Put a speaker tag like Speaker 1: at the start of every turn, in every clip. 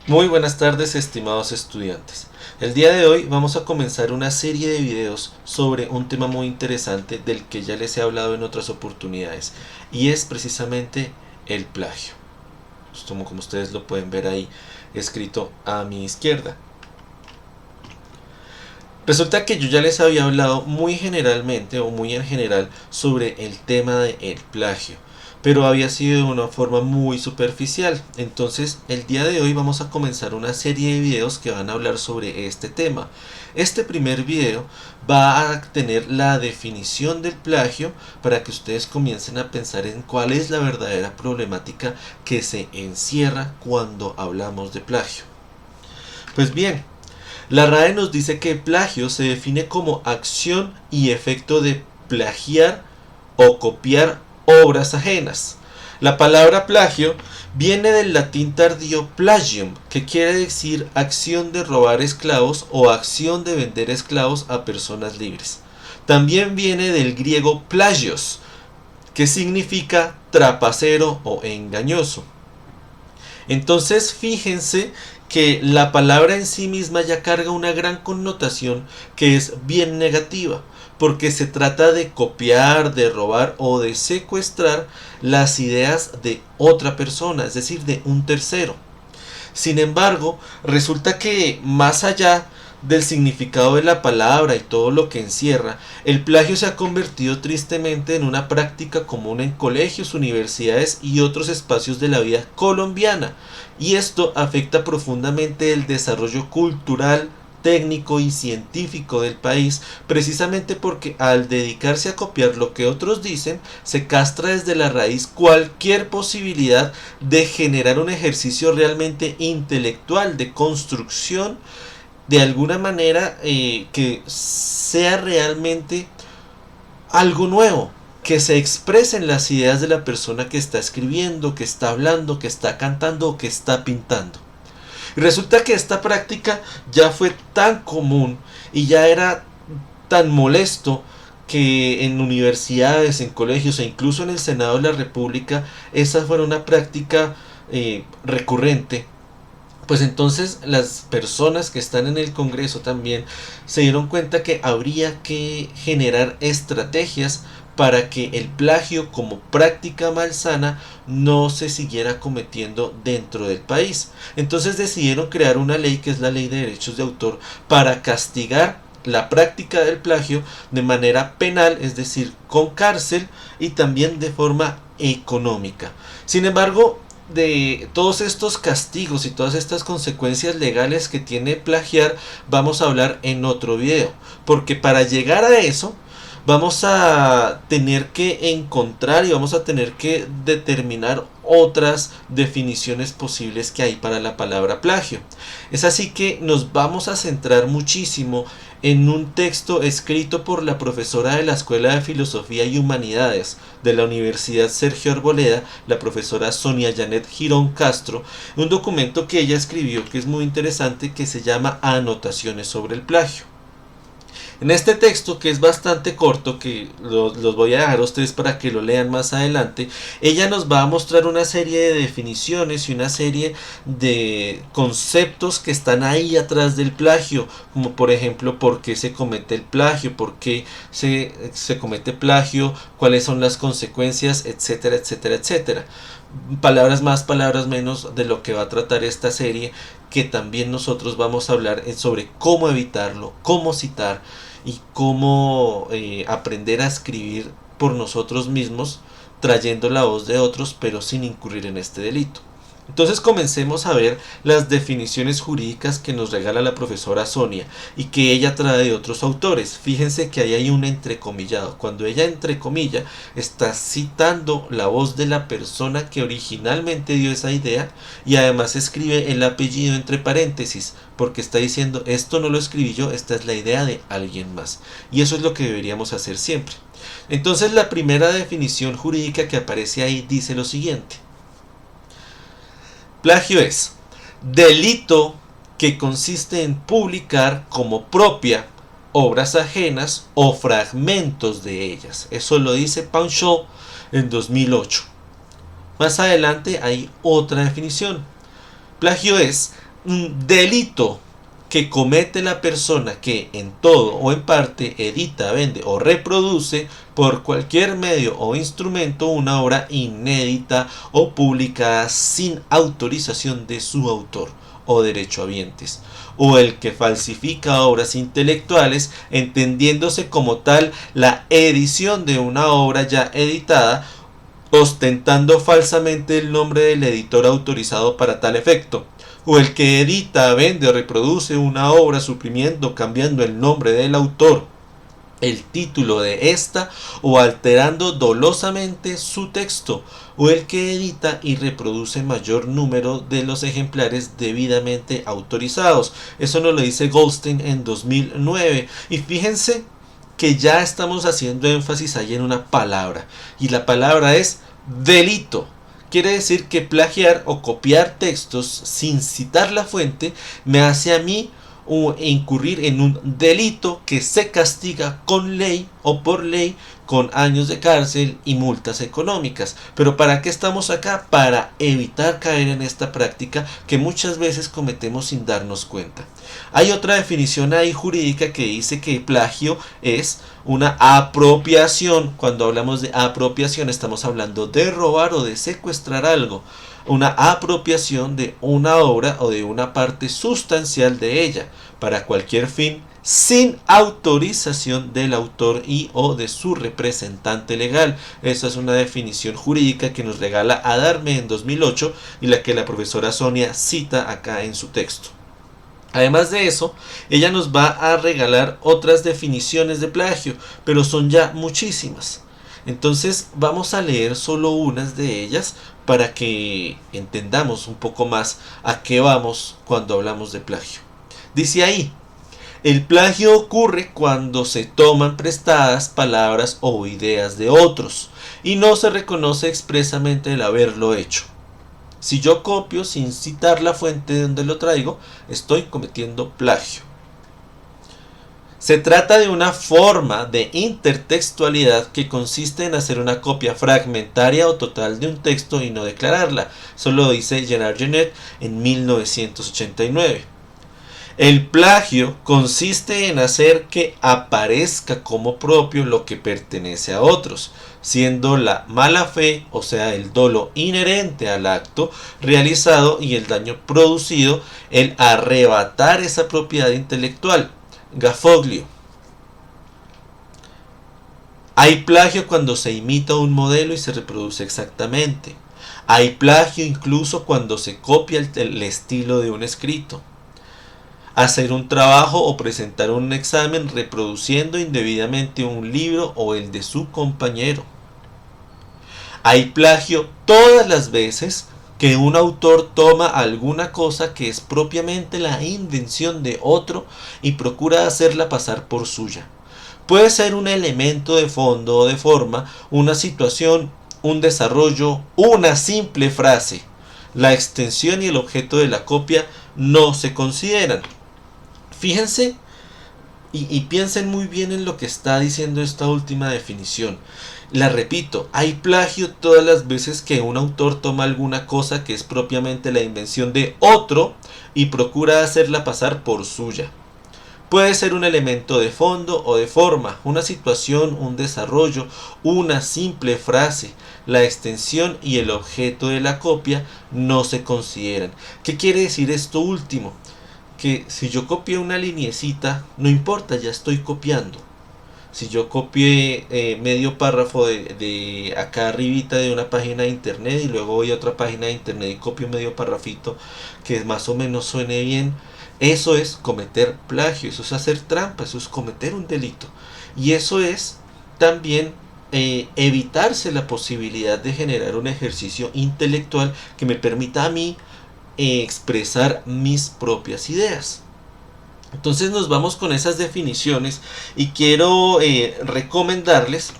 Speaker 1: Muy buenas tardes, estimados estudiantes. El día de hoy vamos a comenzar una serie de videos sobre un tema muy interesante del que ya les he hablado en otras oportunidades, y es precisamente el plagio. Como ustedes lo pueden ver ahí escrito a mi izquierda. Resulta que yo ya les había hablado muy generalmente o muy en general sobre el tema del plagio, pero había sido de una forma muy superficial. Entonces el día de hoy vamos a comenzar una serie de videos que van a hablar sobre este tema. Este primer video va a tener la definición del plagio para que ustedes comiencen a pensar en cuál es la verdadera problemática que se encierra cuando hablamos de plagio. Pues bien, la RAE nos dice que plagio se define como acción y efecto de plagiar o copiar obras ajenas. La palabra plagio viene del latín tardío plagium, que quiere decir acción de robar esclavos o acción de vender esclavos a personas libres. También viene del griego plagios, que significa trapacero o engañoso. Entonces fíjense que la palabra en sí misma ya carga una gran connotación que es bien negativa, porque se trata de copiar, de robar o de secuestrar las ideas de otra persona, es decir, de un tercero. Sin embargo, resulta que más allá del significado de la palabra y todo lo que encierra, el plagio se ha convertido tristemente en una práctica común en colegios, universidades y otros espacios de la vida colombiana, y esto afecta profundamente el desarrollo cultural, técnico y científico del país, precisamente porque al dedicarse a copiar lo que otros dicen, se castra desde la raíz cualquier posibilidad de generar un ejercicio realmente intelectual, de construcción, de alguna manera que sea realmente algo nuevo, que se expresen las ideas de la persona que está escribiendo, que está hablando, que está cantando o que está pintando. Y resulta que esta práctica ya fue tan común y ya era tan molesto que en universidades, en colegios e incluso en el Senado de la República esa fuera una práctica recurrente. Pues entonces las personas que están en el Congreso también se dieron cuenta que habría que generar estrategias para que el plagio como práctica malsana no se siguiera cometiendo dentro del país. Entonces decidieron crear una ley, que es la Ley de Derechos de Autor, para castigar la práctica del plagio de manera penal, es decir, con cárcel, y también de forma económica. Sin embargo, de todos estos castigos y todas estas consecuencias legales que tiene plagiar vamos a hablar en otro video, porque para llegar a eso vamos a tener que encontrar y vamos a tener que determinar otras definiciones posibles que hay para la palabra plagio. Es así que nos vamos a centrar muchísimo en un texto escrito por la profesora de la Escuela de Filosofía y Humanidades de la Universidad Sergio Arboleda, la profesora Sonia Janet Girón Castro, un documento que ella escribió que es muy interesante, que se llama Anotaciones sobre el plagio. En este texto, que es bastante corto, que los voy a dejar a ustedes para que lo lean más adelante, ella nos va a mostrar una serie de definiciones y una serie de conceptos que están ahí atrás del plagio, como por ejemplo por qué se comete el plagio, por qué se comete plagio, cuáles son las consecuencias, etcétera, etcétera, etcétera. Palabras más, palabras menos de lo que va a tratar esta serie, que también nosotros vamos a hablar sobre cómo evitarlo, cómo citar y cómo aprender a escribir por nosotros mismos, trayendo la voz de otros, pero sin incurrir en este delito. Entonces comencemos a ver las definiciones jurídicas que nos regala la profesora Sonia y que ella trae de otros autores. Fíjense que ahí hay un entrecomillado. Cuando ella entrecomilla, está citando la voz de la persona que originalmente dio esa idea, y además escribe el apellido entre paréntesis, porque está diciendo: esto no lo escribí yo, esta es la idea de alguien más. Y eso es lo que deberíamos hacer siempre. Entonces la primera definición jurídica que aparece ahí dice lo siguiente: plagio es delito que consiste en publicar como propia obras ajenas o fragmentos de ellas. Eso lo dice Panchot en 2008. Más adelante hay otra definición. Plagio es un delito que comete la persona que en todo o en parte edita, vende o reproduce por cualquier medio o instrumento una obra inédita o publicada sin autorización de su autor o derechohabientes, o el que falsifica obras intelectuales, entendiéndose como tal la edición de una obra ya editada, ostentando falsamente el nombre del editor autorizado para tal efecto, o el que edita, vende o reproduce una obra suprimiendo, cambiando el nombre del autor, el título de esta o alterando dolosamente su texto, o el que edita y reproduce mayor número de los ejemplares debidamente autorizados. Eso nos lo dice Goldstein en 2009. Y fíjense que ya estamos haciendo énfasis ahí en una palabra, y la palabra es delito. Quiere decir que plagiar o copiar textos sin citar la fuente me hace a mí incurrir en un delito que se castiga con ley o por ley con años de cárcel y multas económicas. Pero ¿para qué estamos acá? Para evitar caer en esta práctica que muchas veces cometemos sin darnos cuenta. Hay otra definición ahí jurídica que dice que plagio es una apropiación. Cuando hablamos de apropiación estamos hablando de robar o de secuestrar algo. Una apropiación de una obra o de una parte sustancial de ella para cualquier fin sin autorización del autor y o de su representante legal. Esa es una definición jurídica que nos regala Adarme en 2008 y la que la profesora Sonia cita acá en su texto. Además de eso, ella nos va a regalar otras definiciones de plagio, pero son ya muchísimas. Entonces vamos a leer solo unas de ellas para que entendamos un poco más a qué vamos cuando hablamos de plagio. Dice ahí: el plagio ocurre cuando se toman prestadas palabras o ideas de otros y no se reconoce expresamente el haberlo hecho. Si yo copio sin citar la fuente de donde lo traigo, estoy cometiendo plagio. Se trata de una forma de intertextualidad que consiste en hacer una copia fragmentaria o total de un texto y no declararla. Eso lo dice Gerard Genette en 1989. El plagio consiste en hacer que aparezca como propio lo que pertenece a otros, siendo la mala fe, o sea, el dolo inherente al acto realizado y el daño producido, el arrebatar esa propiedad intelectual. Gafoglio. Hay plagio cuando se imita un modelo y se reproduce exactamente. Hay plagio incluso cuando se copia el estilo de un escrito. Hacer un trabajo o presentar un examen reproduciendo indebidamente un libro o el de su compañero. Hay plagio todas las veces que un autor toma alguna cosa que es propiamente la invención de otro y procura hacerla pasar por suya. Puede ser un elemento de fondo o de forma, una situación, un desarrollo, una simple frase. La extensión y el objeto de la copia no se consideran. Fíjense y piensen muy bien en lo que está diciendo esta última definición. La repito, hay plagio todas las veces que un autor toma alguna cosa que es propiamente la invención de otro y procura hacerla pasar por suya. Puede ser un elemento de fondo o de forma, una situación, un desarrollo, una simple frase. La extensión y el objeto de la copia no se consideran. ¿Qué quiere decir esto último? Que si yo copié una liniecita, no importa, ya estoy copiando. Si yo copié medio párrafo de acá arribita de una página de internet y luego voy a otra página de internet y copio medio parrafito que más o menos suene bien, eso es cometer plagio, eso es hacer trampa, eso es cometer un delito. Y eso es también evitarse la posibilidad de generar un ejercicio intelectual que me permita a mí expresar mis propias ideas. Entonces nos vamos con esas definiciones y quiero recomendarles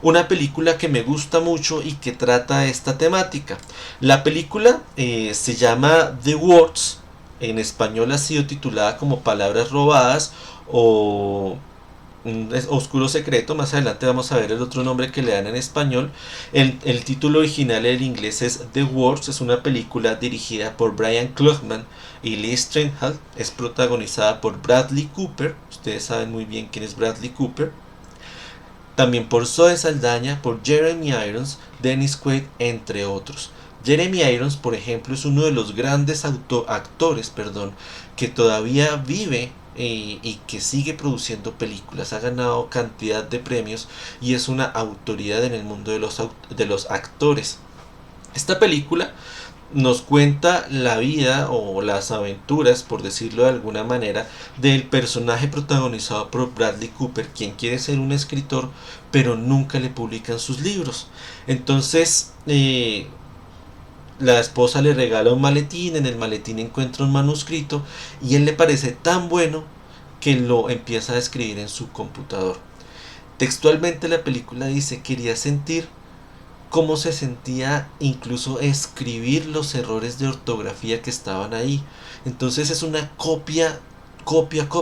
Speaker 1: una película que me gusta mucho y que trata esta temática. La película se llama The Words, en español ha sido titulada como Palabras Robadas o un oscuro secreto. Más adelante vamos a ver el otro nombre que le dan en español. El título original en inglés es The Works. Es una película dirigida por Brian Klugman y Lee Streinhalt. Es protagonizada por Bradley Cooper. Ustedes saben muy bien quién es Bradley Cooper. También por Zoe Saldaña, por Jeremy Irons, Dennis Quaid, entre otros. Jeremy Irons, por ejemplo, es uno de los grandes actores que todavía vive y que sigue produciendo películas. Ha ganado cantidad de premios y es una autoridad en el mundo de los actores. Esta película nos cuenta la vida o las aventuras, por decirlo de alguna manera, del personaje protagonizado por Bradley Cooper, quien quiere ser un escritor, pero nunca le publican sus libros. Entonces, la esposa le regala un maletín, en el maletín encuentra un manuscrito y él le parece tan bueno que lo empieza a escribir en su computador. Textualmente la película dice: quería sentir cómo se sentía incluso escribir los errores de ortografía que estaban ahí. Entonces es una copia,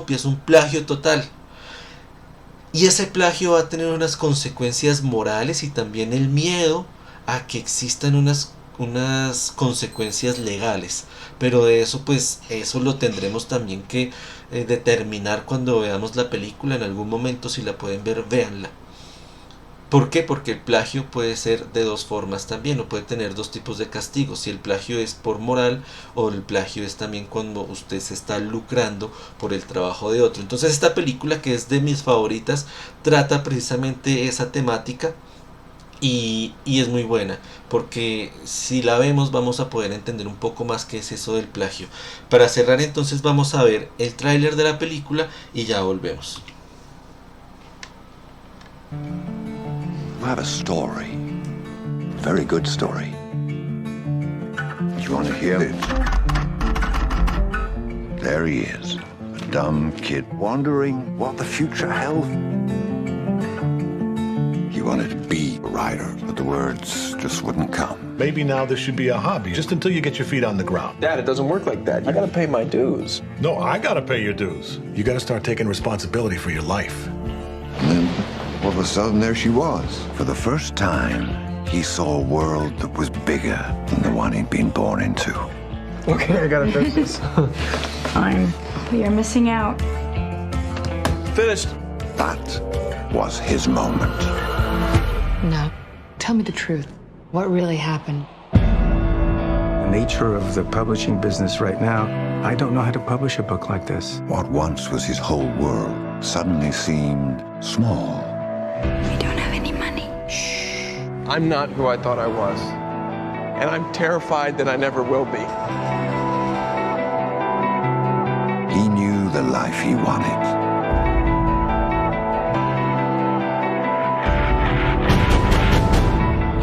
Speaker 1: es un plagio total. Y ese plagio va a tener unas consecuencias morales y también el miedo a que existan unas consecuencias legales, pero de eso pues eso lo tendremos también que determinar cuando veamos la película. En algún momento, si la pueden ver, véanla. ¿Por qué? Porque el plagio puede ser de dos formas también, o puede tener dos tipos de castigos: si el plagio es por moral, o el plagio es también cuando usted se está lucrando por el trabajo de otro. Entonces esta película, que es de mis favoritas, trata precisamente esa temática. Y es muy buena, porque si la vemos vamos a poder entender un poco más qué es eso del plagio. Para cerrar, entonces, vamos a ver el tráiler de la película y ya volvemos.
Speaker 2: I have a story. Very good story. You want to hear it? There he is, a dumb kid wondering what the future held. He wanted to be a writer, but the words just wouldn't come.
Speaker 3: Maybe now this should be a hobby, just until you get your feet on the ground.
Speaker 4: Dad, it doesn't work like that. I gotta pay my dues.
Speaker 3: No, I gotta pay your dues. You gotta start taking responsibility for your life.
Speaker 2: And then, all of a sudden, there she was. For the first time, he saw a world that was bigger than the one he'd been born into.
Speaker 4: Okay, I gotta fix this.
Speaker 5: Fine. But you're missing out.
Speaker 4: Finished.
Speaker 2: That was his moment.
Speaker 6: No. Tell me the truth. What really happened?
Speaker 7: The nature of the publishing business right now, I don't know how to publish a book like this.
Speaker 2: What once was his whole world suddenly seemed small.
Speaker 5: We don't have any money.
Speaker 4: I'm not who I thought I was. And I'm terrified that I never will be.
Speaker 2: He knew the life he wanted.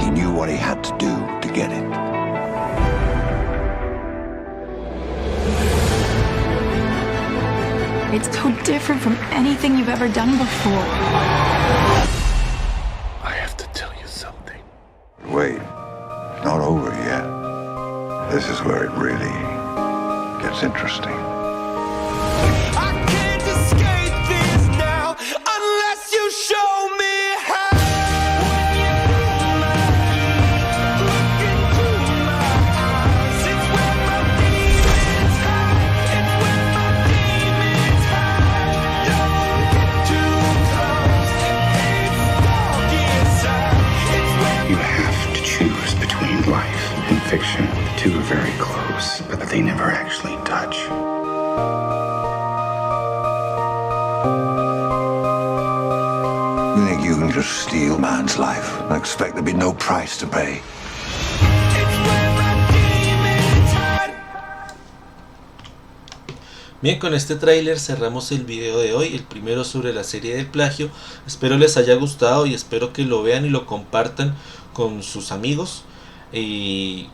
Speaker 2: He knew what he had to do to get it.
Speaker 5: It's so different from anything you've ever done before.
Speaker 3: I have to tell you something.
Speaker 2: Wait, it's not over yet. This is where it really gets interesting.
Speaker 8: I can't escape this now unless you show me how. When you look into my eyes, it's where my demons hide. It's where my demons hide. Don't get too close. It's dark inside. It's where
Speaker 9: You have to choose between life and fiction. The two are very close, but they never actually touch.
Speaker 2: You think you can just steal man's life and expect there'd be no price to pay?
Speaker 8: it's where my demons hide.
Speaker 1: Bien, con este tráiler cerramos el video de hoy, el primero sobre la serie del plagio. Espero les haya gustado y espero que lo vean y lo compartan con sus amigos. Y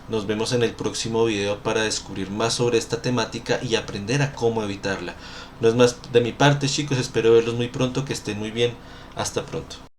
Speaker 1: nos vemos en el próximo video para descubrir más sobre esta temática y aprender a cómo evitarla. No es más de mi parte, chicos, espero verlos muy pronto, que estén muy bien. Hasta pronto.